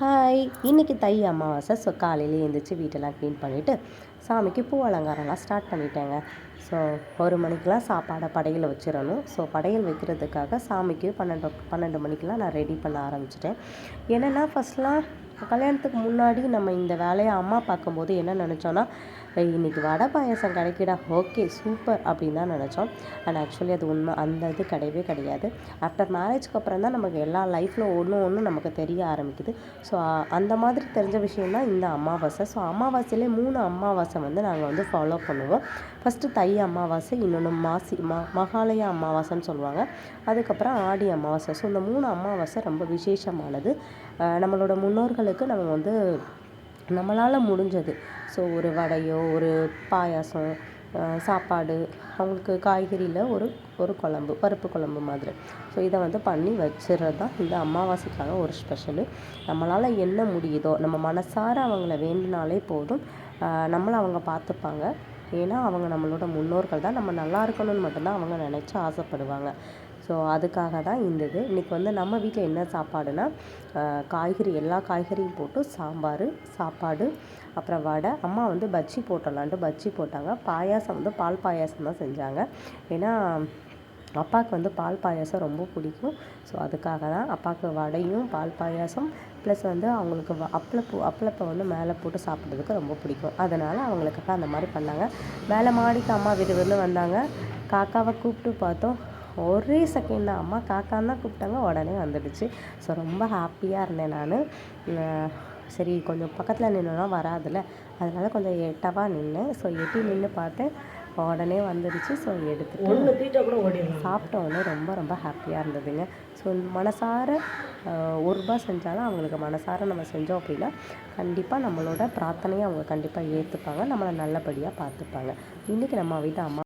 Hi, இன்னைக்கு தை அமாவாசை. So காலையில எழுந்திரிச்சு வீட்டெல்லாம் க்ளீன் பண்ணிவிட்டு சாமிக்கு பூ அலங்காரம்லாம் ஸ்டார்ட் பண்ணிட்டேங்க. ஸோ 1 மணிக்கெலாம் சாப்பாடை படையல் வச்சிடணும். ஸோ படையல் வைக்கிறதுக்காக சாமிக்கு 12 மணிக்கெலாம் நான் ரெடி பண்ண ஆரம்பிச்சிட்டேன். என்னென்னா ஃபஸ்ட்லாம் கல்யாணத்துக்கு முன்னாடி நம்ம இந்த வேலையை அம்மா பார்க்கும்போது என்ன நினச்சோன்னா, இன்றைக்கி வடை பாயாசம் கிடைக்கிடா, ஓகே சூப்பர் அப்படின்னு தான் நினச்சோம். அண்ட் ஆக்சுவலி அது உண்மை, அந்த இது கிடையவே கிடையாது. ஆஃப்டர் மேரேஜ்க்கு அப்புறம் தான் நமக்கு எல்லா லைஃப்பில் ஒன்று நமக்கு தெரிய ஆரம்பிக்குது. ஸோ அந்த மாதிரி தெரிஞ்ச விஷயந்தான் இந்த அமாவாசை. ஸோ அமாவாசையிலே 3 அமாவாசை நாங்கள் ஃபாலோ பண்ணுவோம். ஃபஸ்ட்டு தை அமாவாசை, இன்னொன்று மகாலய அமாவாசைன்னு சொல்லுவாங்க. அதுக்கப்புறம் ஆடி அமாவாசை. ஸோ இந்த 3 அமாவாசை ரொம்ப விசேஷமானது. நம்மளோட முன்னோர்களுக்கு நம்ம நம்மளால் முடிஞ்சது, ஸோ ஒரு வடையோ ஒரு பாயாசம், சாப்பாடு, அவங்களுக்கு காய்கறியில் ஒரு ஒரு குழம்பு, பருப்பு குழம்பு மாதிரி, ஸோ இதை பண்ணி வச்சுறது தான் இந்த அமாவாசைக்கான ஒரு ஸ்பெஷலு. நம்மளால் என்ன முடியுதோ நம்ம மனசார அவங்கள வேண்டினாலே போதும், நம்மளை அவங்க பார்த்துப்பாங்க. ஏன்னா அவங்க நம்மளோட முன்னோர்கள் தான். நம்ம நல்லா இருக்கணும்னு மட்டும்தான் அவங்க நினச்சி ஆசைப்படுவாங்க. ஸோ அதுக்காக தான் இந்த இது. இன்றைக்கி நம்ம வீட்டில் என்ன சாப்பாடுனா, காய்கறி எல்லா காய்கறியும் போட்டு சாம்பார், சாப்பாடு, அப்புறம் வடை. அம்மா பஜ்ஜி போட்டலான்ட்டு பஜ்ஜி போட்டாங்க. பாயாசம் பால் பாயாசம் தான் செஞ்சாங்க. ஏன்னா அப்பாவுக்கு பால் பாயாசம் ரொம்ப பிடிக்கும். ஸோ அதுக்காக தான் அப்பாவுக்கு வடையும் பால் பாயாசம் ப்ளஸ் அவங்களுக்கு அப்பளப்பை மேலே போட்டு சாப்பிட்றதுக்கு ரொம்ப பிடிக்கும். அதனால் அவங்களுக்காக அந்த மாதிரி பண்ணாங்க. மேலே மாடிக்கு அம்மா விறுவிறுன்னு வந்தாங்க. காக்காவை கூப்பிட்டு பார்த்தோம். ஒரே செகண்ட் தான், அம்மா காக்கான்னு தான் கூப்பிட்டாங்க, உடனே வந்துடுச்சு. ஸோ ரொம்ப ஹாப்பியாக இருந்தேன் நான். சரி கொஞ்சம் பக்கத்தில் நின்றுனா வராதுல்ல, அதனால் கொஞ்சம் எட்டவா நின்னேன். ஸோ எட்டி நின்று பார்த்தேன், உடனே வந்துடுச்சு. ஸோ எடுத்துட்டு சாப்பிட்டோன்னே ரொம்ப ரொம்ப ஹாப்பியாக இருந்ததுங்க. ஸோ மனசார ரூபா செஞ்சாலும் அவங்களுக்கு மனசார நம்ம செஞ்சோம் அப்படின்னா கண்டிப்பாக நம்மளோட பிரார்த்தனையை அவங்க கண்டிப்பாக ஏற்றுப்பாங்க, நம்மளை நல்லபடியாக பார்த்துப்பாங்க. இன்றைக்கி நம்ம வீட்டு அம்மா